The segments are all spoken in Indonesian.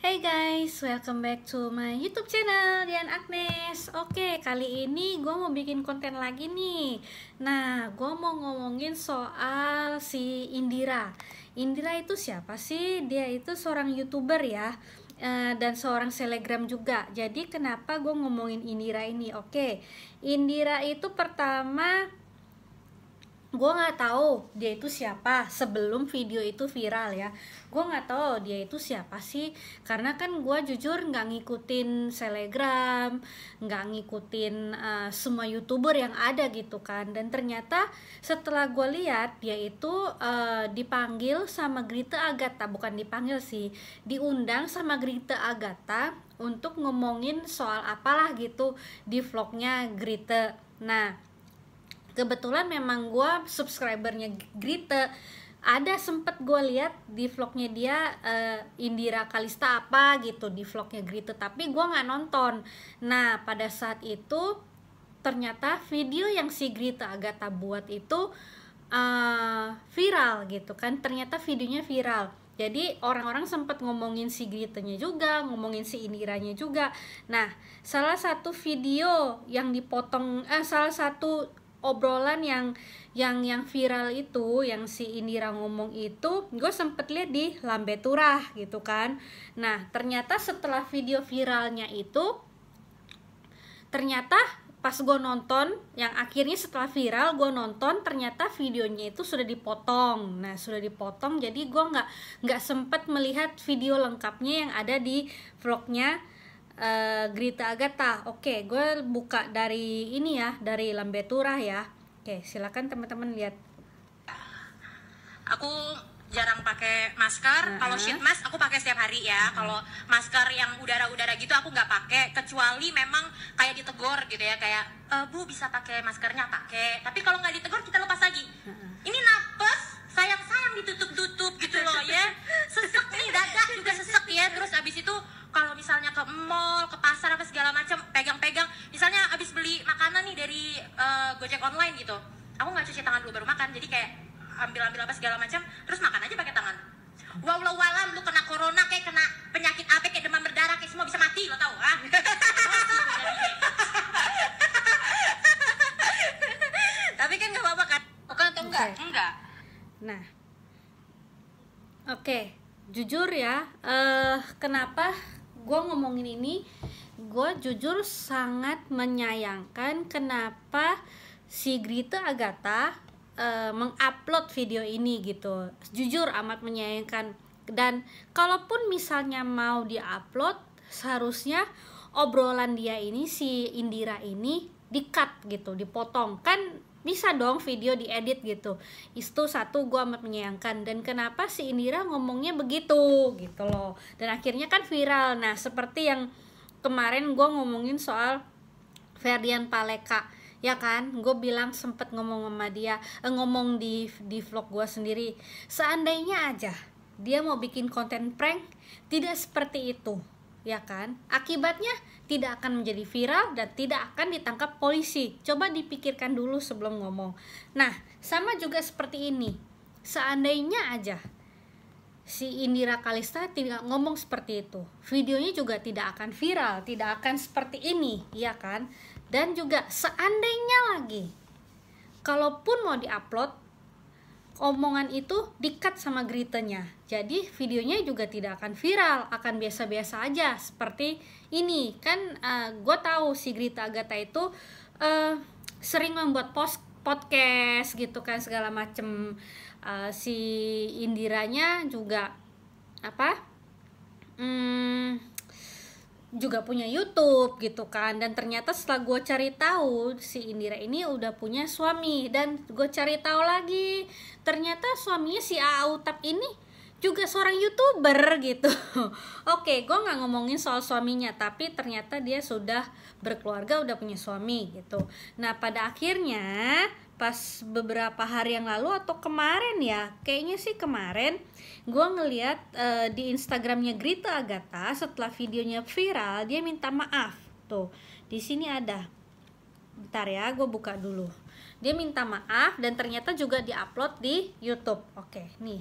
Hey guys, welcome back to my YouTube channel Dian Agnes. Oke, kali ini gue mau bikin konten lagi nih. Nah, gue mau ngomongin soal si Indira. Indira itu siapa sih? Dia itu seorang YouTuber ya, dan seorang selebgram juga. Jadi kenapa gue ngomongin Indira ini? Oke, Indira itu pertama gue nggak tahu dia itu siapa sebelum video itu viral ya. Gue nggak tahu dia itu siapa sih, karena kan gue jujur nggak ngikutin selebgram, nggak ngikutin semua YouTuber yang ada gitu kan. Dan ternyata setelah gue lihat dia itu dipanggil sama Grita Agatha, bukan dipanggil sih, diundang sama Grita Agatha untuk ngomongin soal apalah gitu di vlognya Grita. Nah, kebetulan memang gue subscribernya Grita, ada sempet gue lihat di vlognya dia, Indira Kalista apa gitu di vlognya Grita, tapi gue nggak nonton. Nah, pada saat itu ternyata video yang si Grita Agatha buat itu viral gitu kan. Ternyata videonya viral, jadi orang-orang sempat ngomongin si Gritanya juga, ngomongin si Indiranya juga. Nah, salah satu video yang dipotong, salah satu obrolan yang viral itu, yang si Indira ngomong itu, gue sempet lihat di Lambe Turah gitu kan. Nah, ternyata setelah video viralnya itu, ternyata pas gue nonton, yang akhirnya setelah viral gue nonton, ternyata videonya itu sudah dipotong. Nah, sudah dipotong, jadi gue nggak sempet melihat video lengkapnya yang ada di vlognya Grita Agatha. Oke, gue buka dari ini ya, dari Lambe Turah ya. Oke, silakan teman-teman lihat. Aku jarang pakai masker. Kalau sheet mask aku pakai setiap hari ya. Kalau masker yang udara-udara gitu aku nggak pakai, kecuali memang kayak ditegur gitu ya, kayak Bu bisa pakai maskernya, pakai. Tapi kalau nggak ditegur kita lepas lagi. Ini napes, sayang-sayang ditutup-tutup gitu loh ya. Sesek nih, dada juga sesek ya. Terus abis itu kalau misalnya ke mall, ke pasar apa segala macam, pegang-pegang. Misalnya abis beli makanan nih dari Gojek online gitu, aku nggak cuci tangan dulu baru makan. Jadi kayak ambil apa segala macam, terus makan aja pakai tangan. Walau walam lu kena corona, kayak kena penyakit apa, kayak demam berdarah, kayak semua bisa mati, lo tau ah. Tapi kan nggak apa-apa kan? Bukan atau enggak? Okay. Enggak. Nah, oke, jujur ya, kenapa gue ngomongin ini? Gue jujur sangat menyayangkan kenapa si Grita Agatha mengupload video ini gitu. Jujur amat menyayangkan. Dan kalaupun misalnya mau diupload, seharusnya obrolan dia ini, si Indira ini, di-cut gitu, dipotong. Kan bisa dong video diedit gitu. Itu satu, gue amat menyayangkan. Dan kenapa si Indira ngomongnya begitu gitu loh. Dan akhirnya kan viral. Nah, seperti yang kemarin gue ngomongin soal Ferdian Paleka ya kan, gue bilang sempet ngomong sama dia, ngomong di vlog gue sendiri, seandainya aja dia mau bikin konten prank tidak seperti itu ya kan, akibatnya tidak akan menjadi viral dan tidak akan ditangkap polisi. Coba dipikirkan dulu sebelum ngomong. Nah, sama juga seperti ini, seandainya aja si Indira Kalista tidak ngomong seperti itu, videonya juga tidak akan viral, tidak akan seperti ini ya kan. Dan juga seandainya lagi, kalaupun mau diupload, omongan itu di-cut sama Gritanya, jadi videonya juga tidak akan viral, akan biasa-biasa aja seperti ini kan. Gue tahu si Grita Agatha itu sering membuat podcast gitu kan, segala macem. Si Indiranya juga apa, juga punya YouTube gitu kan. Dan ternyata setelah gue cari tahu, si Indira ini udah punya suami. Dan gue cari tahu lagi, ternyata suaminya si Autap ini juga seorang YouTuber gitu. Oke, gue nggak ngomongin soal suaminya, tapi ternyata dia sudah berkeluarga, udah punya suami gitu. Nah, pada akhirnya pas beberapa hari yang lalu atau kemarin ya, kayaknya sih kemarin, gue ngeliat di Instagramnya Grita Agatha, setelah videonya viral, dia minta maaf. Tuh, di sini ada. Bentar ya, gue buka dulu. Dia minta maaf dan ternyata juga diupload di YouTube. Oke, nih.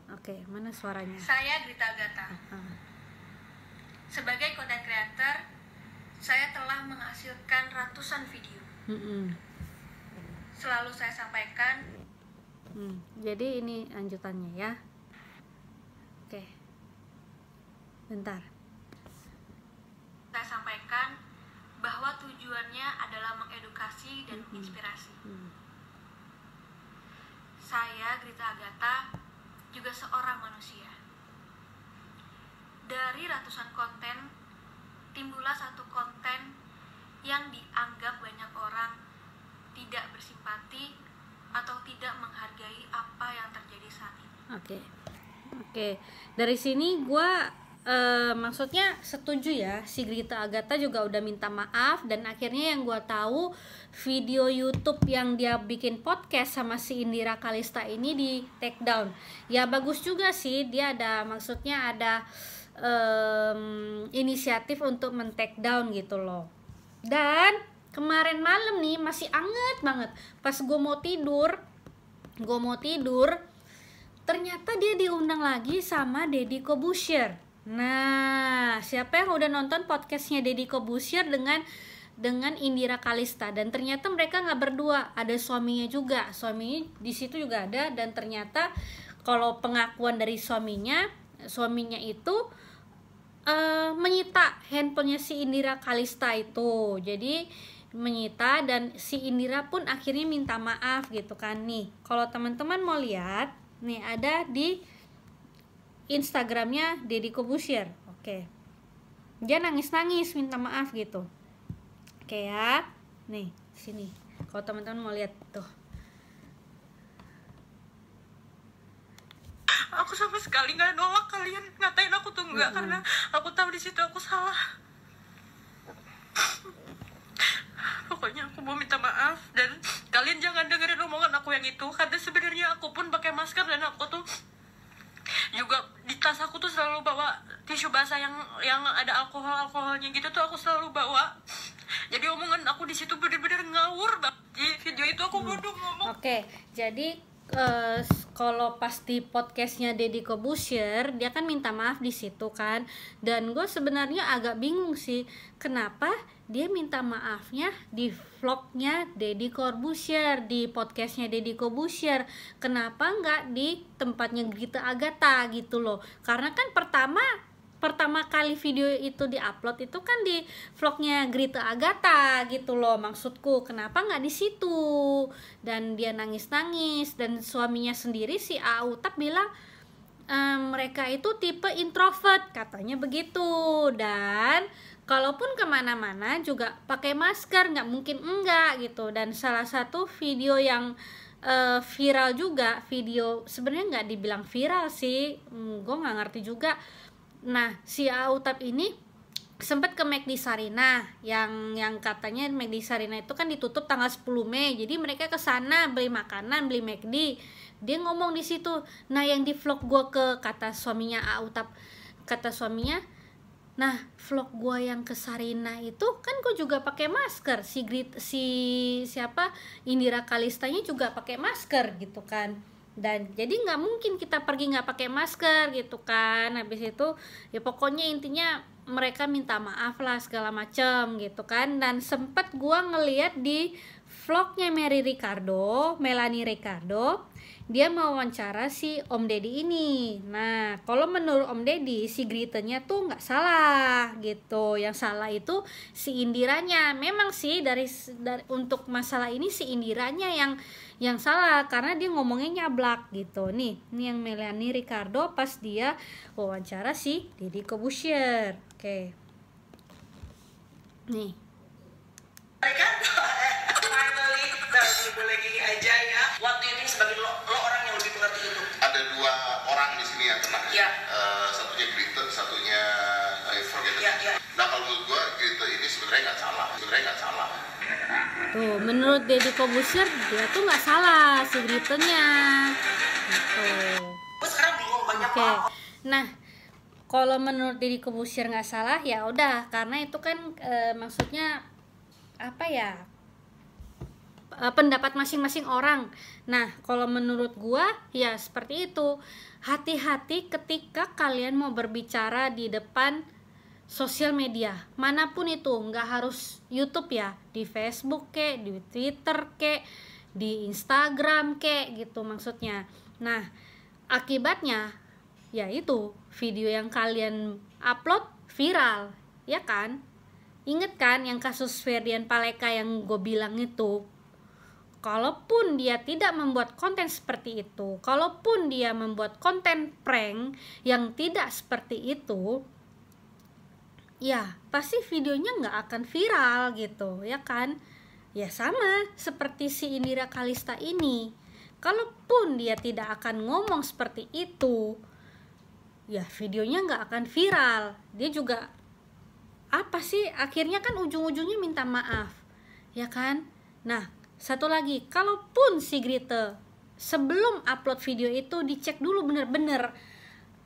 Oke, mana suaranya? Saya Grita Agatha. Sebagai content creator, saya telah menghasilkan ratusan video. Selalu saya sampaikan. Jadi ini lanjutannya ya. Oke. Bentar. Saya sampaikan bahwa tujuannya adalah mengedukasi dan menginspirasi. Saya Grita Agatha juga seorang manusia. Dari ratusan konten, timbullah satu konten yang dianggap banyak orang tidak bersimpati atau tidak menghargai apa yang terjadi saat ini. Oke. Dari sini gue maksudnya setuju ya, si Grita Agatha juga udah minta maaf, dan akhirnya yang gue tahu video YouTube yang dia bikin podcast sama si Indira Kalista ini di take down. Ya bagus juga sih, dia ada maksudnya ada inisiatif untuk men-take down gitu loh. Dan kemarin malam nih masih anget banget, pas gue mau tidur ternyata dia diundang lagi sama Deddy Corbuzier. Nah, siapa yang udah nonton podcastnya Deddy Corbuzier dengan Indira Kalista, dan ternyata mereka nggak berdua, ada suaminya juga, suaminya di situ juga ada, dan ternyata kalau pengakuan dari suaminya itu menyita handphonenya si Indira Kalista itu, jadi menyita, dan si Indira pun akhirnya minta maaf gitu kan. Nih kalau teman-teman mau lihat nih, ada di Instagramnya Deddy Corbuzier. Oke, dia nangis-nangis minta maaf gitu. Oke ya, nih sini kalau teman-teman mau lihat tuh. Aku sama sekali nggak nolak kalian ngatain aku tuh enggak, karena aku tahu di situ aku salah. Pokoknya aku mau minta maaf, dan kalian jangan dengerin omongan aku yang itu, karena sebenarnya aku pun pakai masker, dan aku tuh juga di tas aku tuh selalu bawa tisu basah yang ada alkoholnya gitu tuh, aku selalu bawa. Jadi omongan aku di situ bener-bener ngawur banget. Di video itu aku bodoh ngomong. Oke, jadi kalau pas di podcastnya Deddy Corbuzier, dia kan minta maaf di situ kan, dan gue sebenarnya agak bingung sih kenapa dia minta maafnya di vlognya Deddy Corbuzier, di podcastnya Deddy Corbuzier, kenapa nggak di tempatnya Grita Agatha gitu loh. Karena kan pertama kali video itu diupload itu kan di vlognya Grita Agatha gitu loh, maksudku kenapa nggak di situ. Dan dia nangis-nangis, dan suaminya sendiri si Autap bilang mereka itu tipe introvert katanya begitu, dan kalaupun kemana-mana juga pakai masker, nggak mungkin enggak gitu. Dan salah satu video yang viral juga, video sebenarnya nggak dibilang viral sih, gue nggak ngerti juga. Nah, si Autap ini sempat ke McD Sarina, yang katanya McD Sarina itu kan ditutup tanggal 10 Mei. Jadi mereka ke sana beli makanan, beli McD. Dia ngomong di situ. Nah, yang di vlog gue kata suaminya Autap, kata suaminya, nah vlog gue yang ke Sarina itu kan gue juga pakai masker, siapa Indira Kalistanya juga pakai masker gitu kan. Dan jadi nggak mungkin kita pergi nggak pakai masker gitu kan. Habis itu ya pokoknya intinya mereka minta maaf lah segala macem gitu kan. Dan sempet gua ngeliat di vlognya Melanie Ricardo, dia mau wawancara si Om Deddy ini. Nah kalau menurut Om Deddy si Gritanya tuh nggak salah gitu, yang salah itu si Indiranya. Memang sih dari untuk masalah ini si Indiranya yang salah, karena dia ngomongnya nyablak gitu. Nih yang Melanie Ricardo pas dia wawancara si Deddy Corbuzier. Oke. Nih. Ricardo, finally, ini boleh gini aja ya. What do you think sebagai lo orang yang lebih mengerti itu? Ada dua orang di sini yang kena. Ya. Satunya Grita, satunya I forget. Ya. Nah kalau menurut gua Grita ini sebenarnya nggak salah. Tuh, menurut Deddy Corbuzier dia tuh nggak salah si Gritanya gitu. Gue sekarang bingung banyak Oke. Nah, kalau menurut Deddy Corbuzier nggak salah ya udah, karena itu kan maksudnya apa ya, pendapat masing-masing orang. Nah, kalau menurut gua ya seperti itu. Hati-hati ketika kalian mau berbicara di depan sosial media manapun itu, nggak harus YouTube ya, di Facebook kek, di Twitter kek, di Instagram kek gitu maksudnya. Nah, akibatnya yaitu video yang kalian upload viral, ya kan? Ingat kan yang kasus Ferdian Paleka yang gue bilang itu? Kalaupun dia tidak membuat konten seperti itu, kalaupun dia membuat konten prank yang tidak seperti itu, ya pasti videonya nggak akan viral gitu, ya kan? Ya sama seperti si Indira Kalista ini. Kalaupun dia tidak akan ngomong seperti itu, ya videonya nggak akan viral. Dia juga apa sih, akhirnya kan ujung-ujungnya minta maaf, ya kan? Nah, satu lagi, kalaupun si Grite sebelum upload video itu dicek dulu bener-bener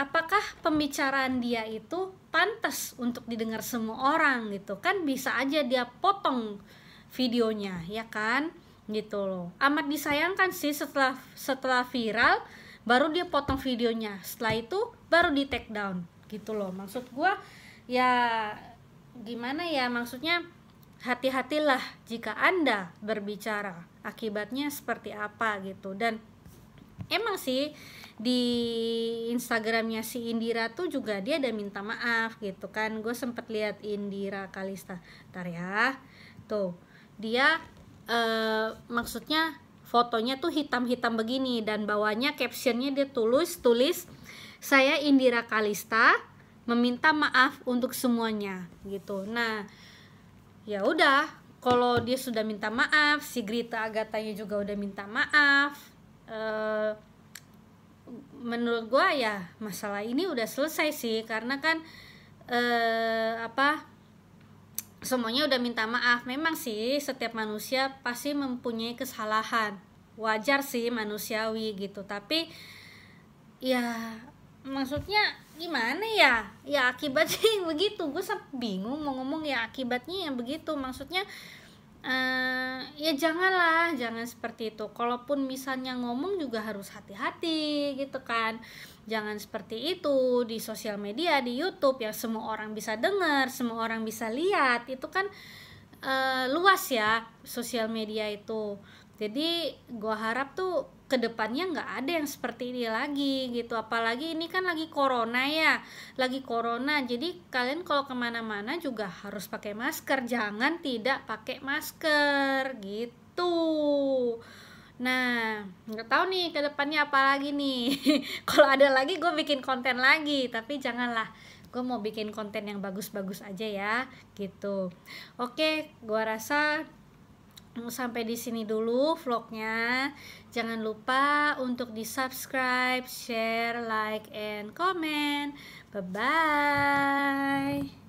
apakah pembicaraan dia itu pantas untuk didengar semua orang gitu kan. Bisa aja dia potong videonya, ya kan, gitu loh. Amat disayangkan sih setelah viral baru dia potong videonya, setelah itu baru di take down gitu loh. Maksud gua ya gimana ya, maksudnya hati-hatilah jika Anda berbicara, akibatnya seperti apa gitu. Dan emang sih di Instagramnya si Indira tuh juga dia ada minta maaf gitu kan. Gue sempet lihat Indira Kalista, ntar ya, tuh dia maksudnya fotonya tuh hitam-hitam begini dan bawahnya captionnya dia tulis saya Indira Kalista meminta maaf untuk semuanya gitu. Nah, ya udah, kalau dia sudah minta maaf, si Grita Agatanya juga udah minta maaf, menurut gua ya masalah ini udah selesai sih, karena kan semuanya udah minta maaf. Memang sih setiap manusia pasti mempunyai kesalahan, wajar sih, manusiawi gitu. Tapi ya maksudnya gimana ya, ya akibatnya yang begitu. Gue sampai bingung mau ngomong, ya akibatnya yang begitu. Maksudnya ya jangan seperti itu. Kalaupun misalnya ngomong juga harus hati-hati gitu kan. Jangan seperti itu di sosial media, di YouTube yang semua orang bisa dengar, semua orang bisa lihat. Itu kan luas ya sosial media itu. Jadi gue harap tuh kedepannya nggak ada yang seperti ini lagi gitu. Apalagi ini kan lagi corona ya, lagi corona. Jadi kalian kalau kemana-mana juga harus pakai masker, jangan tidak pakai masker gitu. Nah, nggak tahu nih kedepannya apa lagi nih. Kalau ada lagi gue bikin konten lagi, tapi janganlah, gue mau bikin konten yang bagus-bagus aja ya gitu. Oke, gue rasa sampai di sini dulu vlognya. Jangan lupa untuk di subscribe, share, like, and comment. Bye bye.